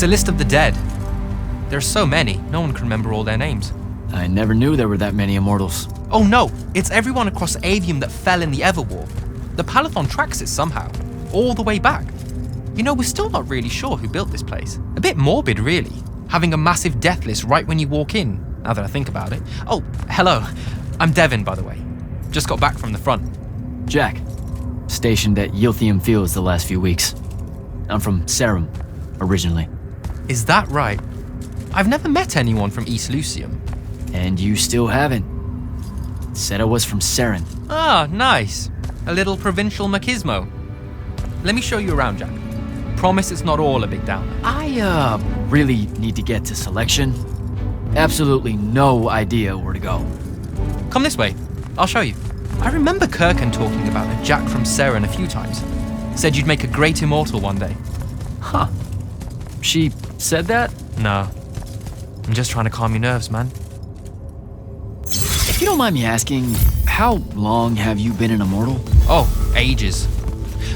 a list of the dead. There are so many, no one can remember all their names. I never knew there were that many Immortals. Oh no, it's everyone across Aveum that fell in the Everwar. The Palathon tracks it somehow, all the way back. You know, we're still not really sure who built this place. A bit morbid, really, having a massive death list right when you walk in, now that I think about it. Oh, hello. I'm Devin, by the way. Just got back from the front. Jack, stationed at Yilthium Fields the last few weeks. I'm from Serum, originally. Is that right? I've never met anyone from East Lucium. And you still haven't. Said I was from Seren. Ah, nice. A little provincial machismo. Let me show you around, Jack. Promise it's not all a big downer. I, really need to get to selection. Absolutely no idea where to go. Come this way. I'll show you. I remember Kirkan talking about a Jack from Seren a few times. Said you'd make a great immortal one day. Huh. She said that? No. I'm just trying to calm your nerves, man. If you don't mind me asking, how long have you been an immortal? Oh, ages.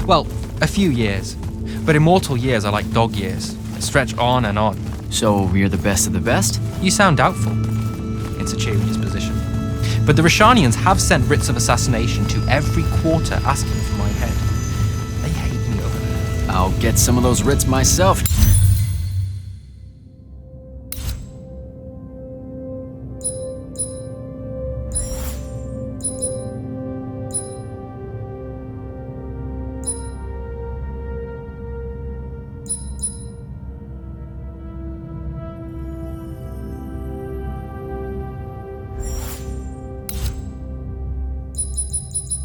Well, a few years. But immortal years are like dog years. They stretch on and on. So you're the best of the best? You sound doubtful. It's a cheery disposition. But the Rishanians have sent writs of assassination to every quarter asking for my head. They hate me over there. I'll get some of those writs myself.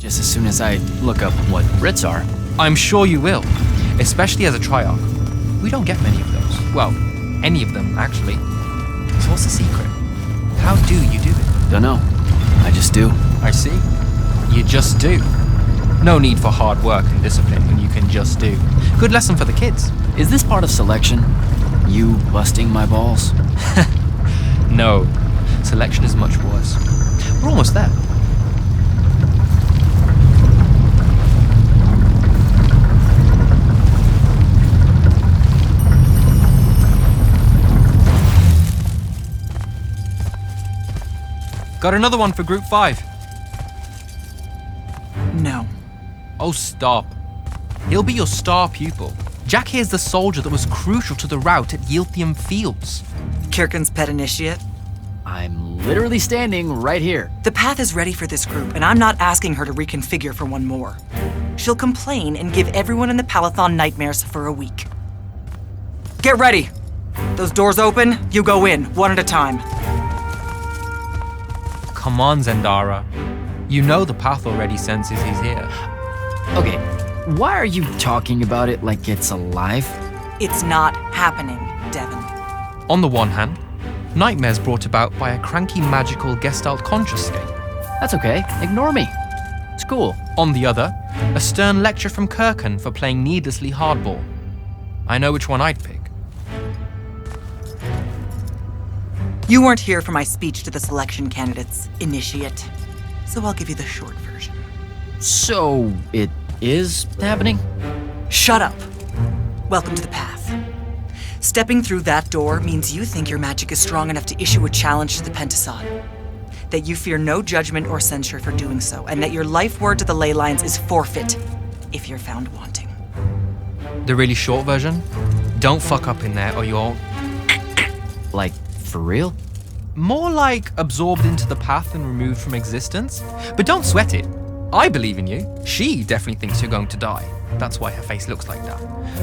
Just as soon as I look up what writs are. I'm sure you will, especially as a Triarch. We don't get many of those. Well, any of them, actually. So what's the secret? How do you do it? Dunno. I just do. I see. You just do. No need for hard work and discipline when you can just do. Good lesson for the kids. Is this part of selection? You busting my balls? No. Selection is much worse. We're almost there. Got another one for Group 5. No. Oh, stop. He'll be your star pupil. Jack here's the soldier that was crucial to the rout at Yilthium Fields. Kirkan's pet initiate? I'm literally standing right here. The path is ready for this group, and I'm not asking her to reconfigure for one more. She'll complain and give everyone in the Palathon nightmares for a week. Get ready! Those doors open, you go in, one at a time. Come on, Zendara. You know the path already senses he's here. Okay, why are you talking about it like it's alive? It's not happening, Devin. On the one hand, nightmares brought about by a cranky magical Gestalt conscious state. That's okay, ignore me. It's cool. On the other, a stern lecture from Kirkan for playing needlessly hardball. I know which one I'd pick. You weren't here for my speech to the selection candidates, initiate. So I'll give you the short version. So, it is happening? Shut up. Welcome to the path. Stepping through that door means you think your magic is strong enough to issue a challenge to the Pentasod. That you fear no judgment or censure for doing so, and that your life word to the ley lines is forfeit if you're found wanting. The really short version? Don't fuck up in there or you'll... Like, for real? More like absorbed into the path and removed from existence. But don't sweat it. I believe in you. She definitely thinks you're going to die. That's why her face looks like that.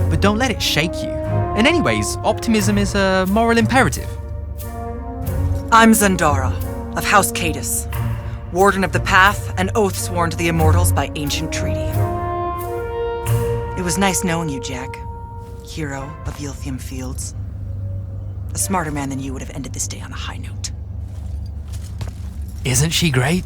But don't let it shake you. And anyways, optimism is a moral imperative. I'm Zendara, of House Cadus, Warden of the Path, an oath sworn to the Immortals by ancient treaty. It was nice knowing you, Jack. Hero of Yilthium Fields. A smarter man than you would have ended this day on a high note. Isn't she great?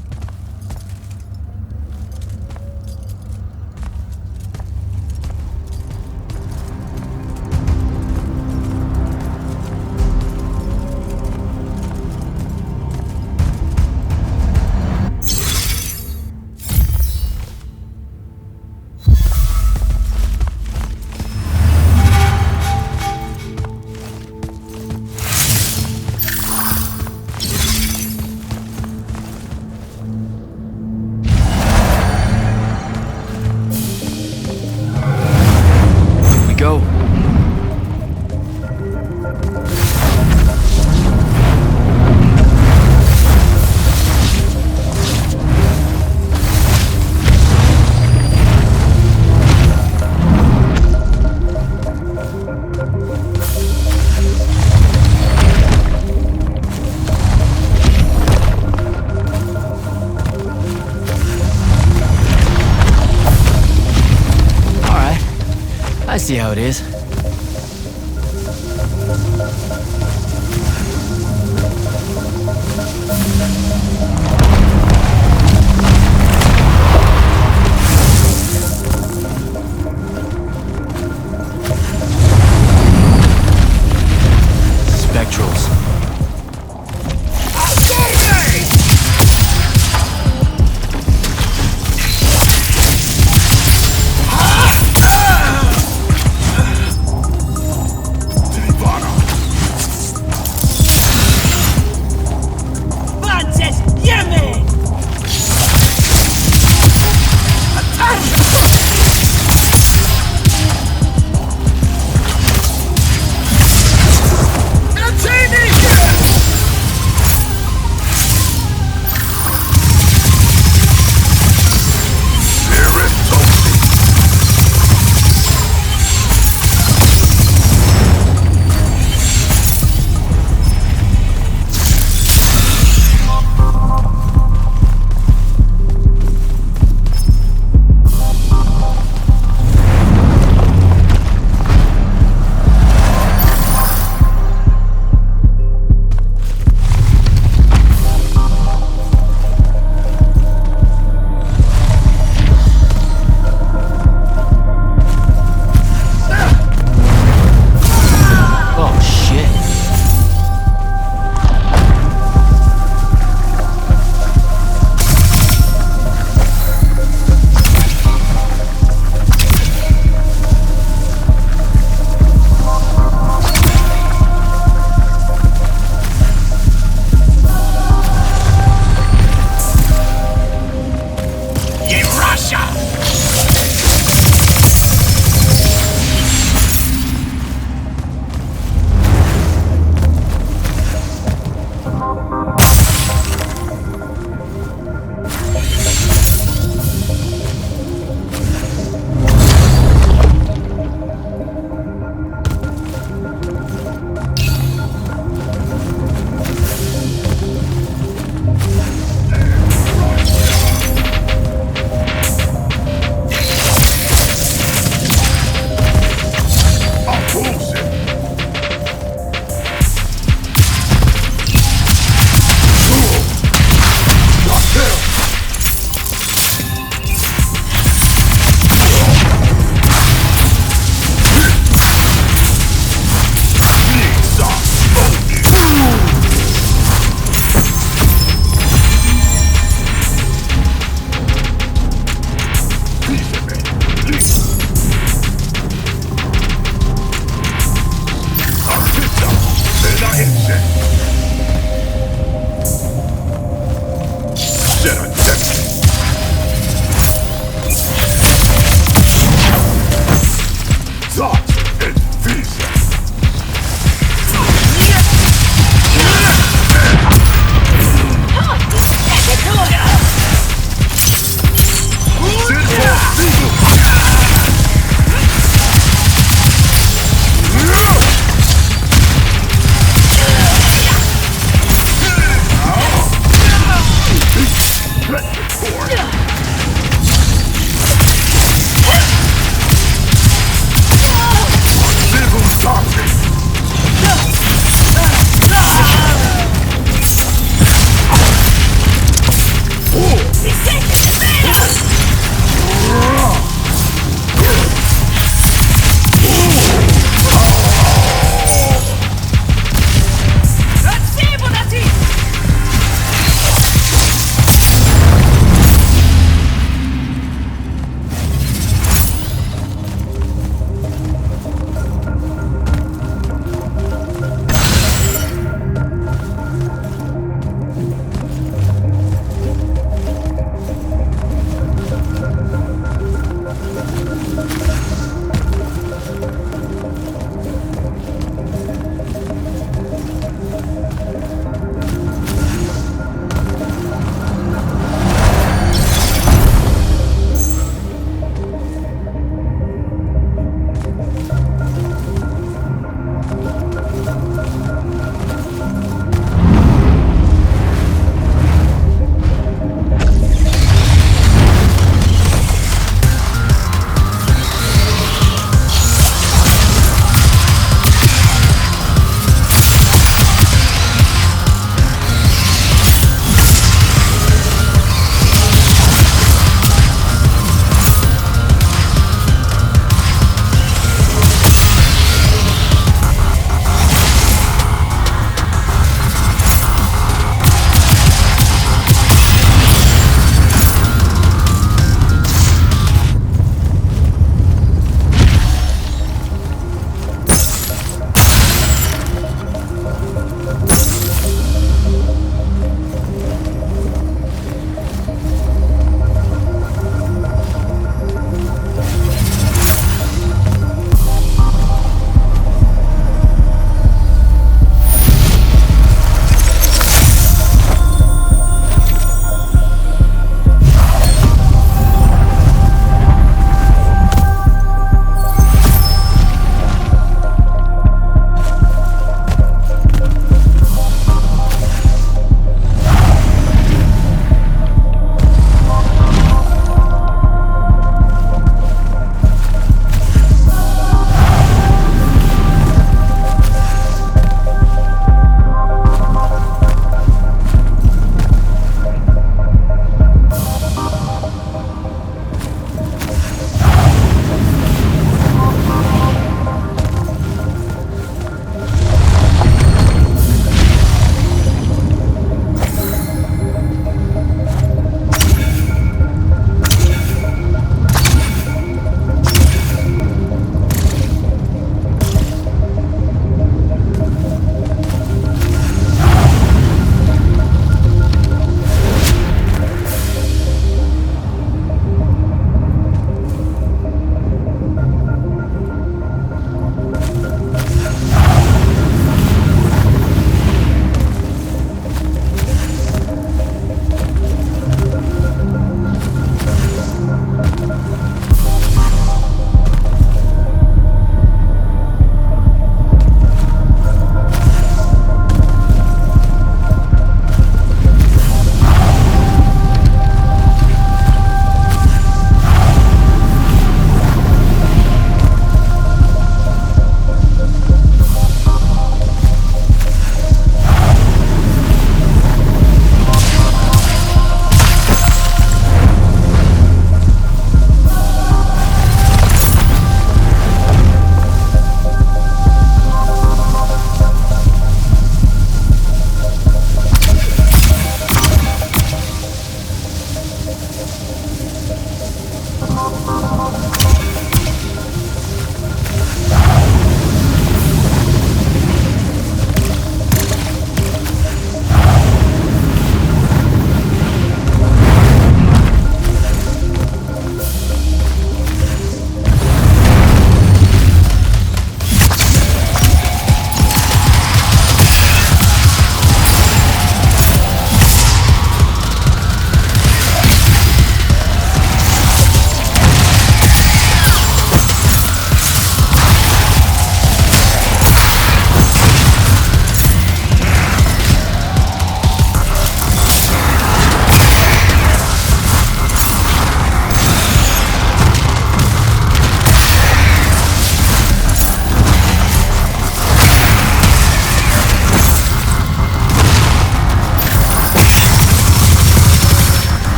see how it is. Spectrals.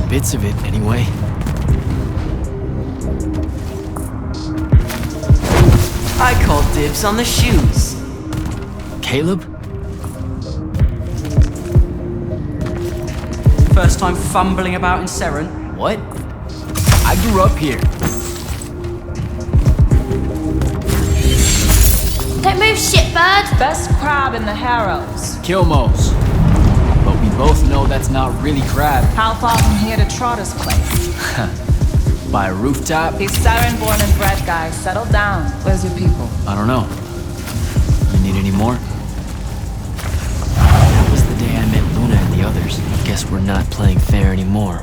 Bits of it, anyway. I call dibs on the shoes. Caleb? First time fumbling about in Seren. What? I grew up here. Don't move, shitbird! Best crab in the Harrows. Kilmos. But we both know that's not really crab. How far from here to Trotter's place? By a rooftop? These Saren born and bred guys, settle down. Where's your people? I don't know. You need any more? That was the day I met Luna and the others. Guess we're not playing fair anymore.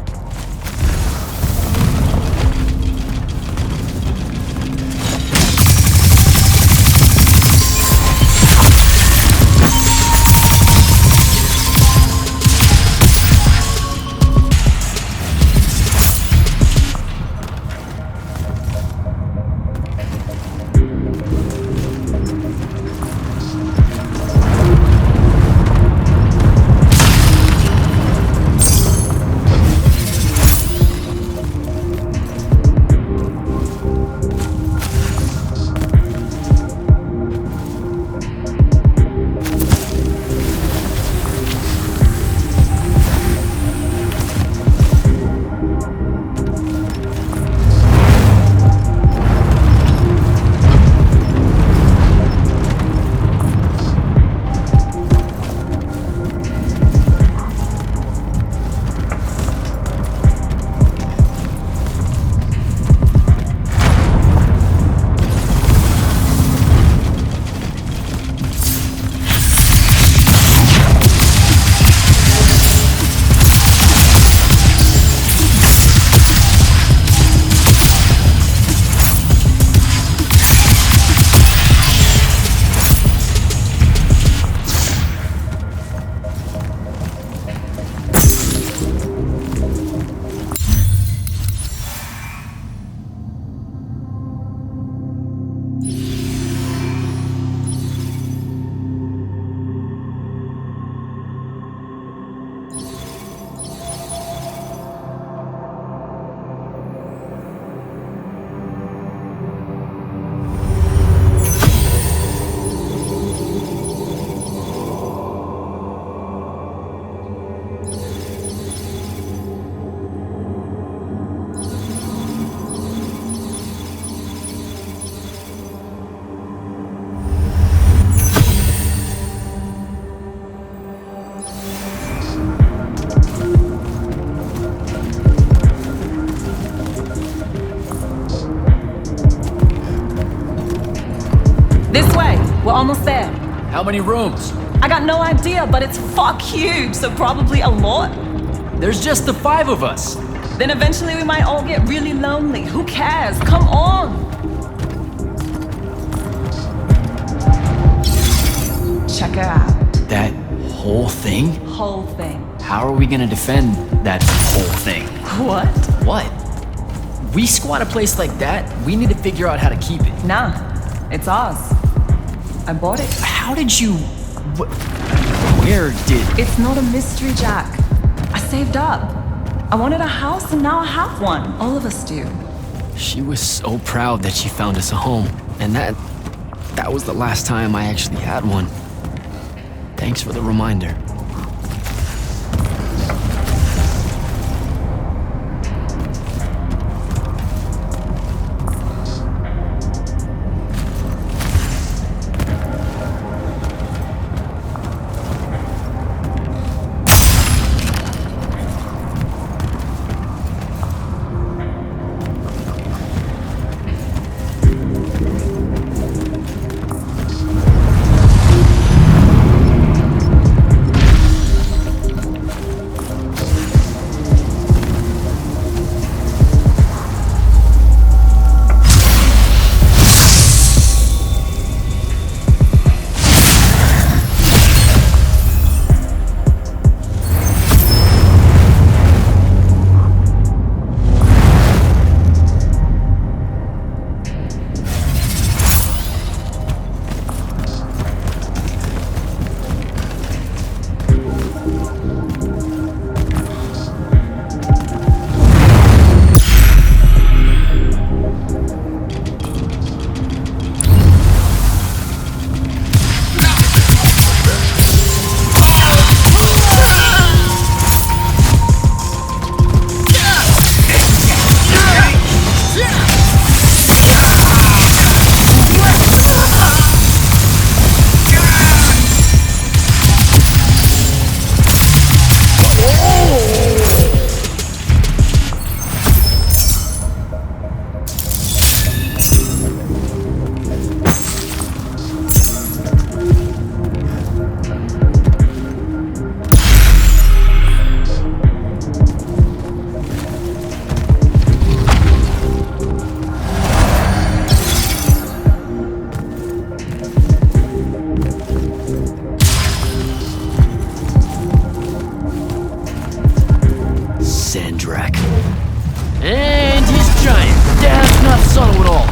This way. We're almost there. How many rooms? I got no idea, but it's fuck huge, so probably a lot. There's just the 5 of us. Then eventually we might all get really lonely. Who cares? Come on! Check it out. That whole thing? Whole thing. How are we gonna defend that whole thing? What? What? We squat a place like that, we need to figure out how to keep it. Nah, it's ours. I bought it. How did you... Where did... It's not a mystery, Jack. I saved up. I wanted a house and now I have one. All of us do. She was so proud that she found us a home. And that was the last time I actually had one. Thanks for the reminder. And he's giant. Dad's not subtle at all.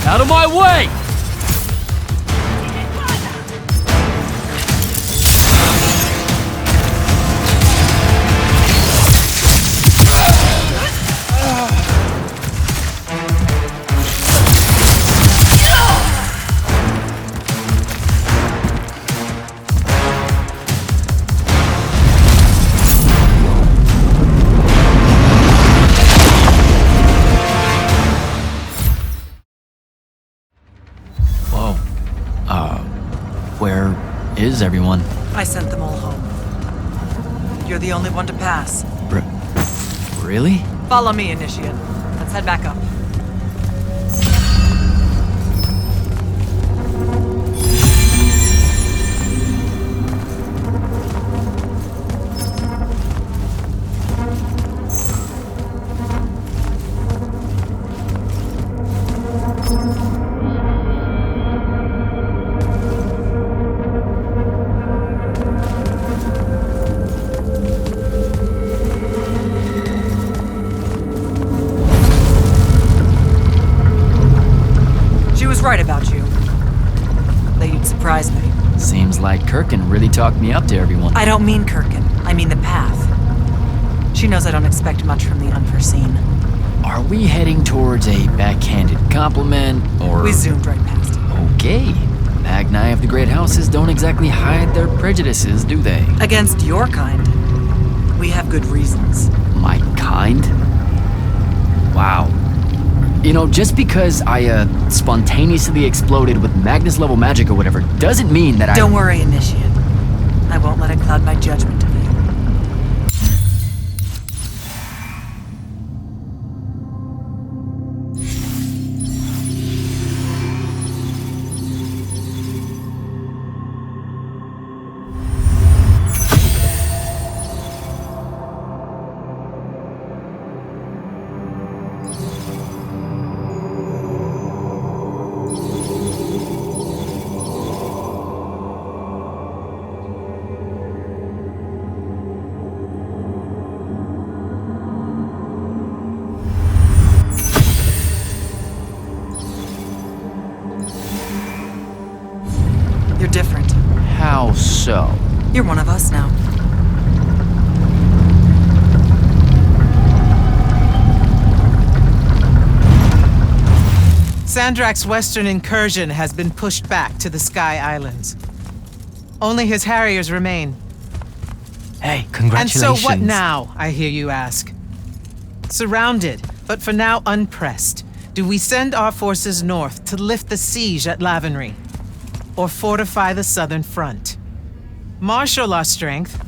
Out of my way! Where is everyone? I sent them all home. You're the only one to pass. Really? Follow me, Initiate. Let's head back up. right about you. That you'd surprise me. Seems like Kirkin really talked me up to everyone. I don't mean Kirkin. I mean the path. She knows I don't expect much from the unforeseen. Are we heading towards a backhanded compliment, or... We zoomed right past it. Okay. Magni of the Great Houses don't exactly hide their prejudices, do they? Against your kind, we have good reasons. My kind? Wow. You know, just because I, spontaneously exploded with Magnus-level magic or whatever, doesn't mean that Don't worry, Initiate. I won't let it cloud my judgment of you. You're different. How so? You're one of us now. Sandrak's western incursion has been pushed back to the Sky Islands. Only his Harriers remain. Hey, Congratulations. And so what now, I hear you ask? Surrounded, but for now unpressed, do we send our forces north to lift the siege at Lavenry? Or fortify the southern front? Marshal our strength,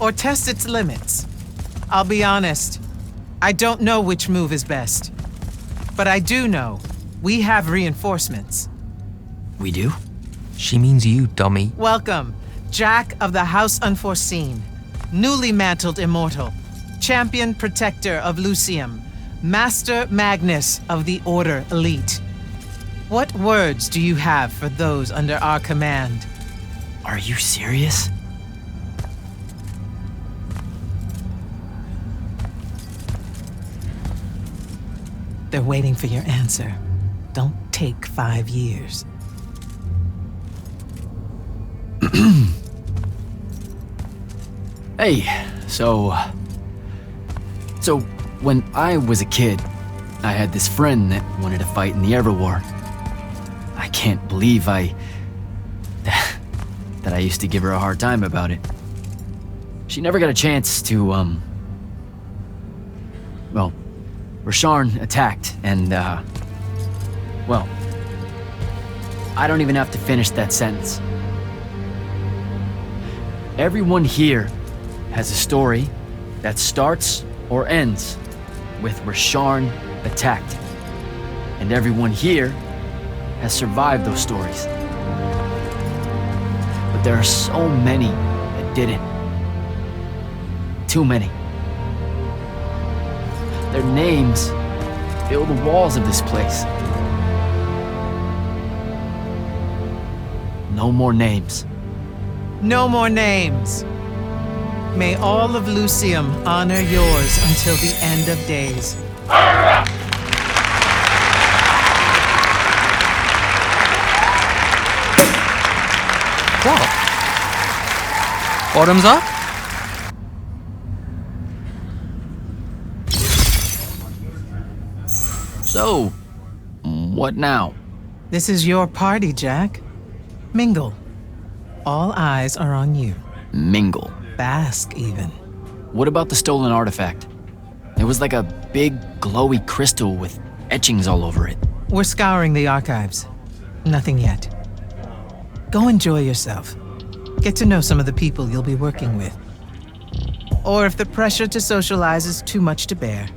or test its limits? I'll be honest, I don't know which move is best. But I do know we have reinforcements. We do? She means you, dummy. Welcome, Jack of the House Unforeseen, newly mantled immortal, champion protector of Lucium, Master Magnus of the Order Elite. What words do you have for those under our command? Are you serious? They're waiting for your answer. Don't take 5 years. Hey, so when I was a kid, I had this friend that wanted to fight in the Everwar. I can't believe that I used to give her a hard time about it. She never got a chance to, well, Rasharn attacked, and, well, I don't even have to finish that sentence. Everyone here has a story that starts or ends with Rasharn attacked. And everyone here has survived those stories. But there are so many that didn't. Too many. Their names fill the walls of this place. No more names. No more names. May all of Lucium honor yours until the end of days. What? Bottoms up? So, what now? This is your party, Jack. Mingle. All eyes are on you. Mingle. Bask, even. What about the stolen artifact? It was like a big, glowy crystal with etchings all over it. We're scouring the archives. Nothing yet. Go enjoy yourself. Get to know some of the people you'll be working with. Or if the pressure to socialize is too much to bear,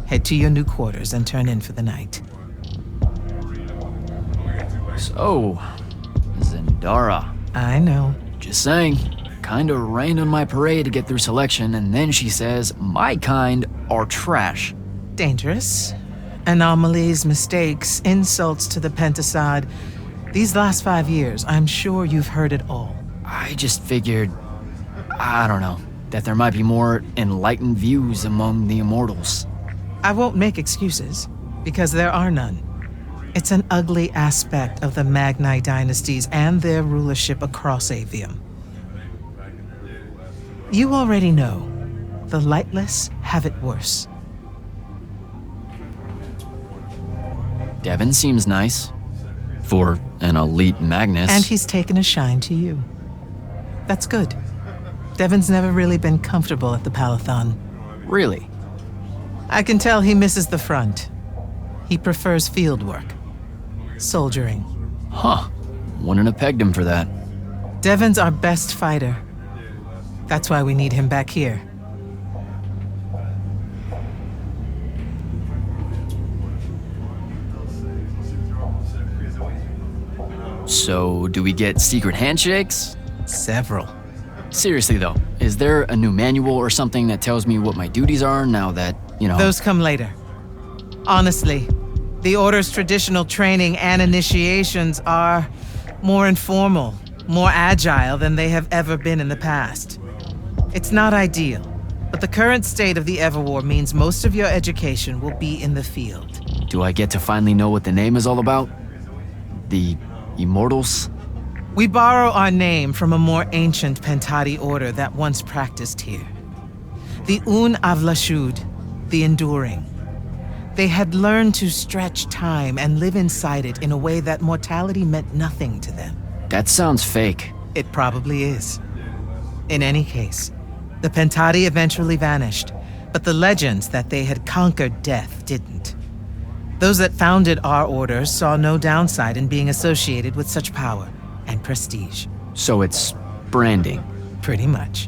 head to your new quarters and turn in for the night. So, Zendara. I know. Just saying. Kinda rained on my parade to get through selection, and then she says my kind are trash. Dangerous. Anomalies, mistakes, insults to the Pentasod. These last 5 years, I'm sure you've heard it all. I just figured, I don't know, that there might be more enlightened views among the Immortals. I won't make excuses, because there are none. It's an ugly aspect of the Magni dynasties and their rulership across Aveum. You already know, the lightless have it worse. Devin seems nice. For an elite Magnus. And he's taken a shine to you. That's good. Devin's never really been comfortable at the Palathon. Really? I can tell he misses the front. He prefers field work. Soldiering. Huh. Wouldn't have pegged him for that. Devin's our best fighter. That's why we need him back here. So, do we get secret handshakes? Several. Seriously though, is there a new manual or something that tells me what my duties are now that, you know... Those come later. Honestly, the Order's traditional training and initiations are more informal, more agile than they have ever been in the past. It's not ideal, but the current state of the Everwar means most of your education will be in the field. Do I get to finally know what the name is all about? The Immortals? We borrow our name from a more ancient Pentati order that once practiced here. The Un Avlashud, the Enduring. They had learned to stretch time and live inside it in a way that mortality meant nothing to them. That sounds fake. It probably is. In any case, the Pentati eventually vanished, but the legends that they had conquered death didn't. Those that founded our order saw no downside in being associated with such power and prestige. So it's branding. Pretty much.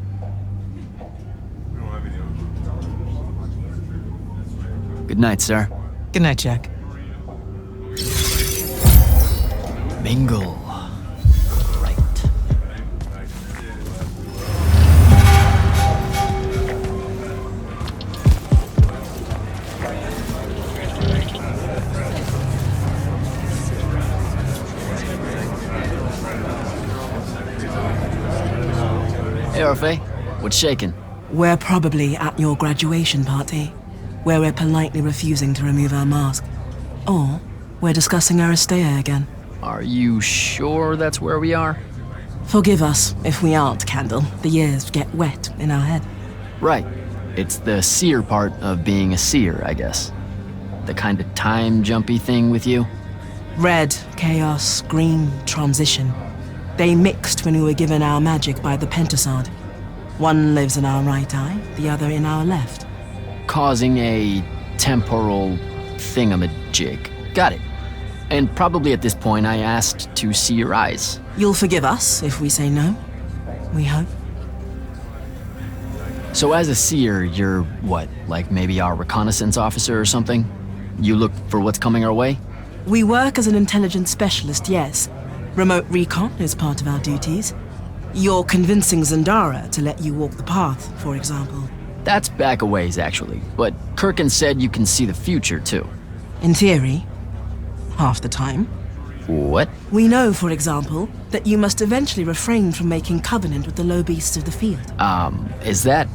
Good night, sir. Good night, Jack. Mingle. Right. Hey, Orphe. What's shaking? We're probably at your graduation party, where we're politely refusing to remove our mask. Or we're discussing Aristea again. Are you sure that's where we are? Forgive us if we aren't, Candle. The years get wet in our head. Right. It's the seer part of being a seer, I guess. The kind of time-jumpy thing with you. Red, chaos, green, transition. They mixed when we were given our magic by the Pentasod. One lives in our right eye, the other in our left. Causing a temporal thingamajig. Got it. And probably at this point I asked to see your eyes. You'll forgive us if we say no. We hope. So as a seer, you're what? Like maybe our reconnaissance officer or something? You look for what's coming our way? We work as an intelligence specialist, yes. Remote recon is part of our duties. You're convincing Zendara to let you walk the path, for example. That's back a ways, actually. But Kirkin said you can see the future, too. In theory, half the time. What? We know, for example, that you must eventually refrain from making covenant with the low beasts of the field. Is that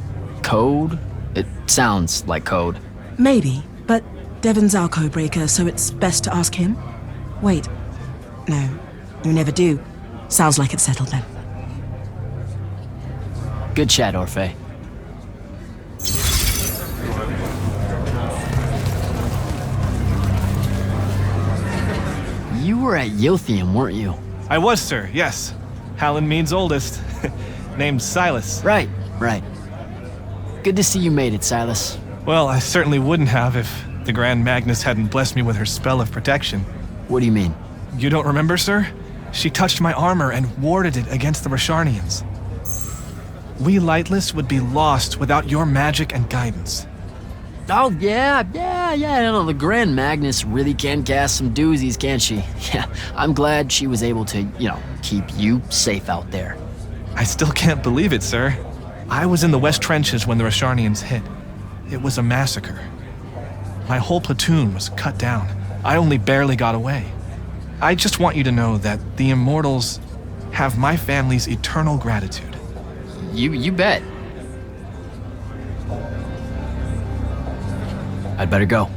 code? It sounds like code. Maybe, but Devin's our codebreaker, so it's best to ask him. Wait. No, you never do. Sounds like it's settled then. Good chat, Orphe. You were at Yothium, weren't you? I was, sir, yes. Hallen Mead's oldest. Named Silas. Right. Good to see you made it, Silas. Well, I certainly wouldn't have if the Grand Magnus hadn't blessed me with her spell of protection. What do you mean? You don't remember, sir? She touched my armor and warded it against the Rasharnians. We Lightless would be lost without your magic and guidance. Oh, yeah, no, the Grand Magnus really can cast some doozies, can't she? Yeah, I'm glad she was able to, keep you safe out there. I still can't believe it, sir. I was in the West Trenches when the Rasharnians hit. It was a massacre. My whole platoon was cut down. I only barely got away. I just want you to know that the Immortals have my family's eternal gratitude. You bet. I'd better go.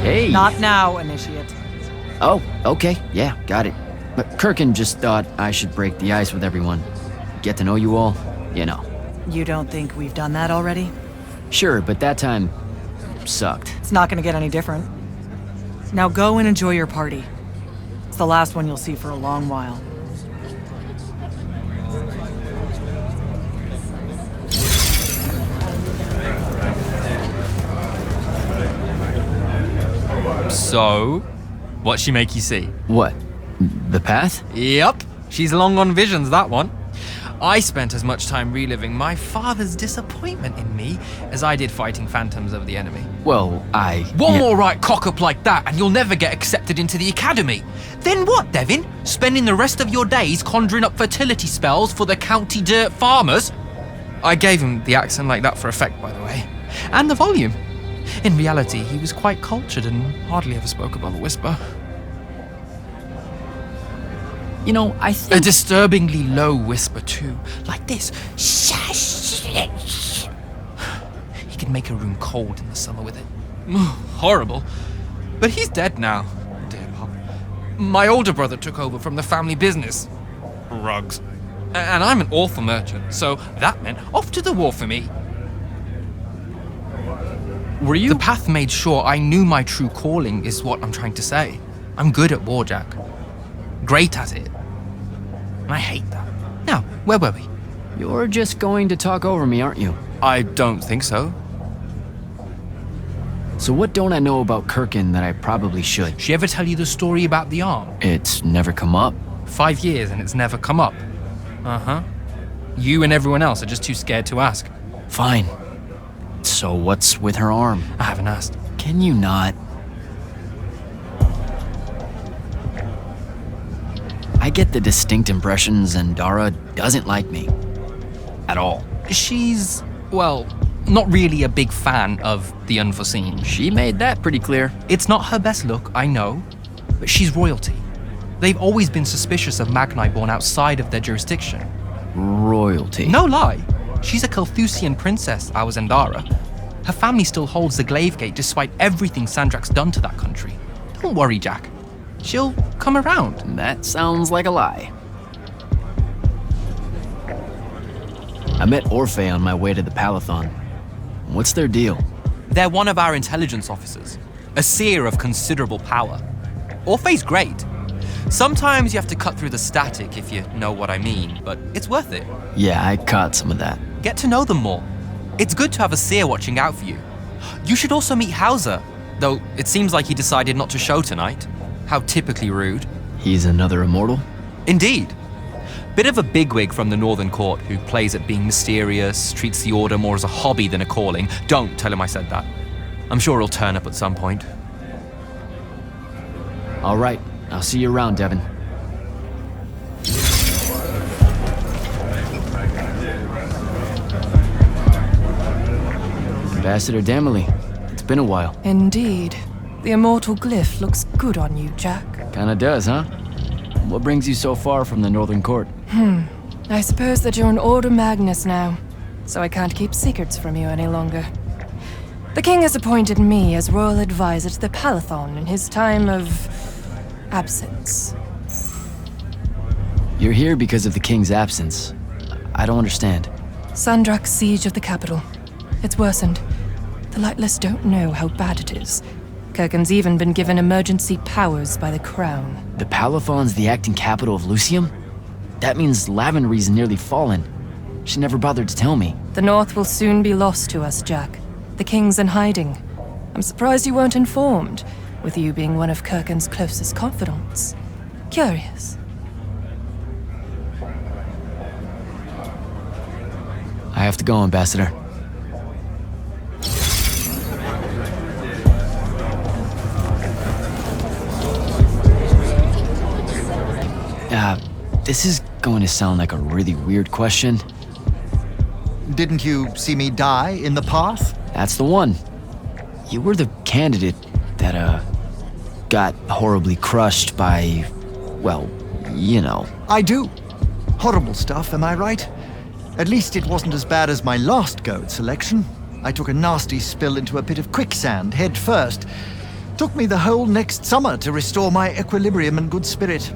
Hey. Not now, Initiate. Oh, okay. Yeah, got it. But Kirkin just thought I should break the ice with everyone. Get to know you all, you know. You don't think we've done that already? Sure, but that time sucked. It's not gonna get any different. Now go and enjoy your party. It's the last one you'll see for a long while. So, what'd she make you see? What? The path? Yep, she's long on visions, that one. I spent as much time reliving my father's disappointment in me as I did fighting phantoms of the enemy. Well, One more right cock-up like that and you'll never get accepted into the academy. Then what, Devin? Spending the rest of your days conjuring up fertility spells for the county dirt farmers? I gave him the accent like that for effect, by the way. And the volume. In reality, he was quite cultured and hardly ever spoke above a whisper. You know, I A think... disturbingly low whisper too, like this. He could make a room cold in the summer with it. Horrible. But he's dead now, dear Pop. My older brother took over from the family business. Rugs. And I'm an awful merchant, so that meant off to the war for me. Were you... The path made sure I knew my true calling is what I'm trying to say. I'm good at war, Jack. Great at it. And I hate that. Now, where were we? You're just going to talk over me, aren't you? I don't think so. So what don't I know about Kirkin that I probably should? She ever tell you the story about the arm? It's never come up. 5 years and it's never come up. Uh-huh. You and everyone else are just too scared to ask. Fine. So what's with her arm? I haven't asked. Can you not? I get the distinct impression Zendara doesn't like me. At all. She's, well, not really a big fan of the unforeseen. She made that pretty clear. It's not her best look, I know, but she's royalty. They've always been suspicious of Magni born outside of their jurisdiction. Royalty. No lie. She's a Kelthusian princess, our Zendara. Her family still holds the Glaive Gate despite everything Sandrak's done to that country. Don't worry, Jack. She'll come around. That sounds like a lie. I met Orphe on my way to the Palathon. What's their deal? They're one of our intelligence officers, a seer of considerable power. Orphe's great. Sometimes you have to cut through the static if you know what I mean, but it's worth it. Yeah, I caught some of that. Get to know them more. It's good to have a seer watching out for you. You should also meet Hauser, though it seems like he decided not to show tonight. How typically rude. He's another immortal? Indeed. Bit of a bigwig from the Northern Court who plays at being mysterious, treats the Order more as a hobby than a calling. Don't tell him I said that. I'm sure he'll turn up at some point. All right, I'll see you around, Devin. Ambassador Damley, it's been a while. Indeed. The immortal glyph looks good on you, Jack. Kinda does, huh? What brings you so far from the Northern Court? I suppose that you're an Order Magnus now, so I can't keep secrets from you any longer. The king has appointed me as royal advisor to the Palathon in his time of absence. You're here because of the king's absence. I don't understand. Sandrak's siege of the capital. It's worsened. The Lightless don't know how bad it is. Kirkin's even been given emergency powers by the crown. The Palathon's the acting capital of Lucium? That means Lavenry's nearly fallen. She never bothered to tell me. The North will soon be lost to us, Jack. The king's in hiding. I'm surprised you weren't informed, with you being one of Kirkin's closest confidants. Curious. I have to go, Ambassador. This is going to sound like a really weird question. Didn't you see me die in the path? That's the one. You were the candidate that, got horribly crushed by, well, you know. I do. Horrible stuff, am I right? At least it wasn't as bad as my last go at selection. I took a nasty spill into a pit of quicksand head first. Took me the whole next summer to restore my equilibrium and good spirit.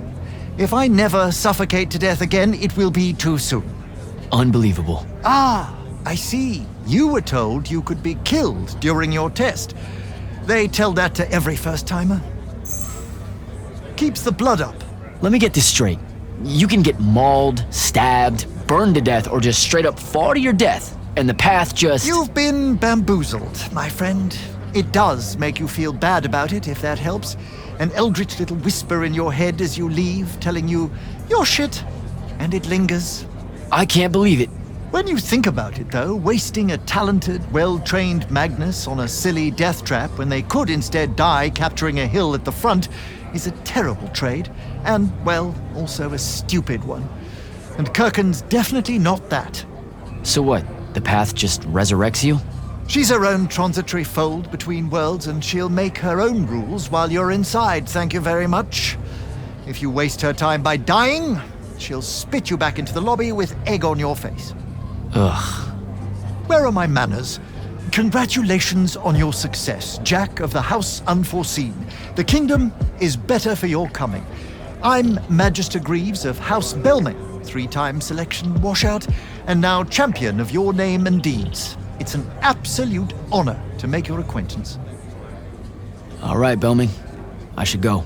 If I never suffocate to death again, it will be too soon. Unbelievable. Ah, I see. You were told you could be killed during your test. They tell that to every first-timer. Keeps the blood up. Let me get this straight. You can get mauled, stabbed, burned to death, or just straight up fall to your death, and the path just... You've been bamboozled, my friend. It does make you feel bad about it, if that helps. An eldritch little whisper in your head as you leave, telling you, you're shit. And it lingers. I can't believe it. When you think about it, though, wasting a talented, well-trained Magnus on a silly death trap when they could instead die capturing a hill at the front is a terrible trade, and, well, also a stupid one. And Kirkin's definitely not that. So what? The path just resurrects you? She's her own transitory fold between worlds, and she'll make her own rules while you're inside, thank you very much. If you waste her time by dying, she'll spit you back into the lobby with egg on your face. Ugh. Where are my manners? Congratulations on your success, Jack of the House Unforeseen. The kingdom is better for your coming. I'm Magister Greaves of House Belming, 3-time selection washout, and now champion of your name and deeds. It's an absolute honor to make your acquaintance. All right, Belming. I should go.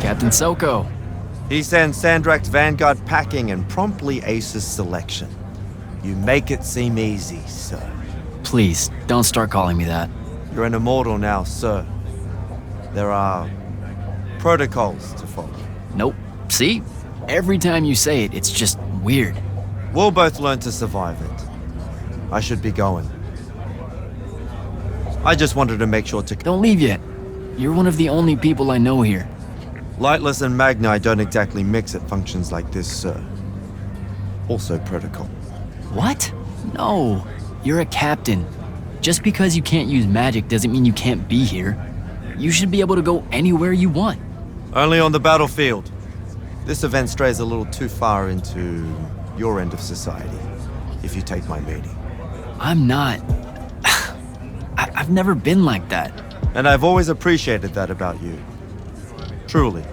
Captain Soko. He sends Sandrak's Vanguard packing and promptly aces selection. You make it seem easy, sir. Please, don't start calling me that. You're an immortal now, sir. There are protocols to follow. Nope. See? Every time you say it, it's just weird. We'll both learn to survive it. I should be going. I just wanted to make sure to... Don't leave yet. You're one of the only people I know here. Lightless and Magni don't exactly mix at functions like this, sir. Also protocol. What? No. You're a captain. Just because you can't use magic doesn't mean you can't be here. You should be able to go anywhere you want. Only on the battlefield. This event strays a little too far into your end of society, if you take my meaning. I'm not. I've never been like that. And I've always appreciated that about you. Truly.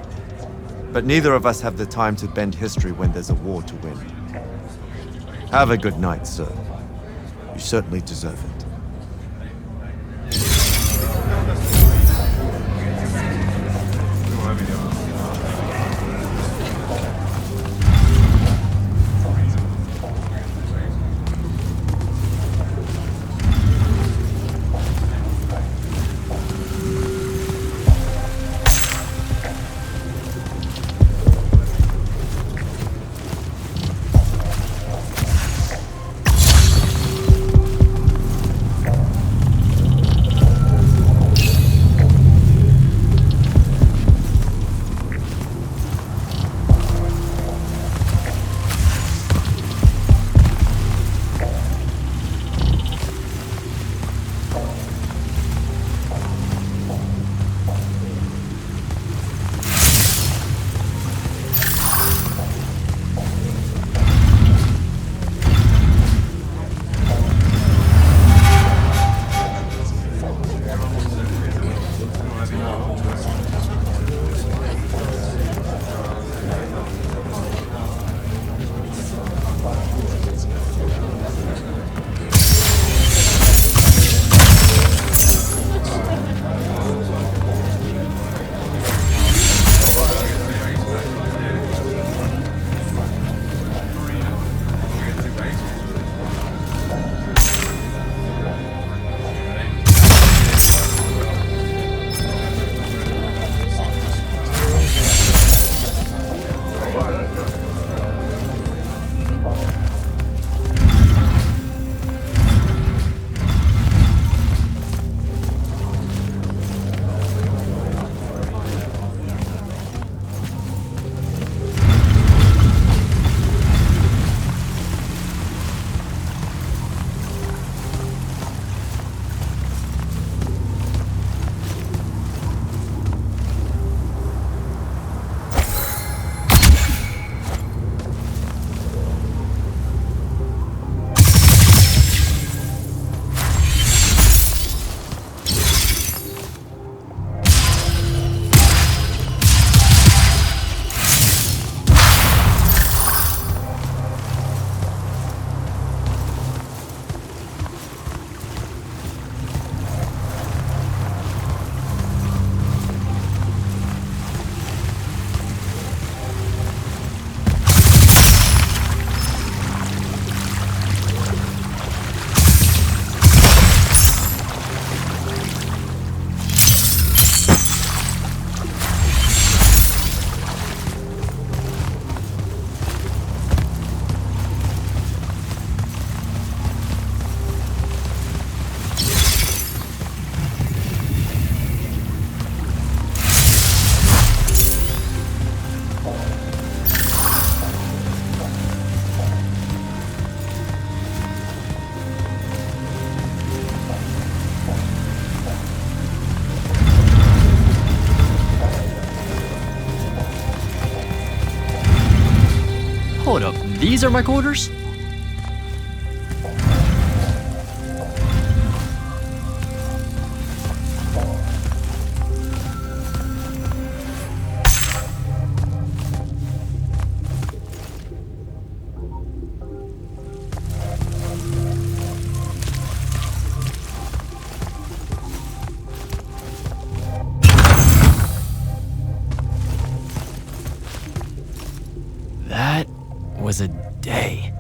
But neither of us have the time to bend history when there's a war to win. Have a good night, sir. You certainly deserve it. Hold up, these are my quarters? That was a day.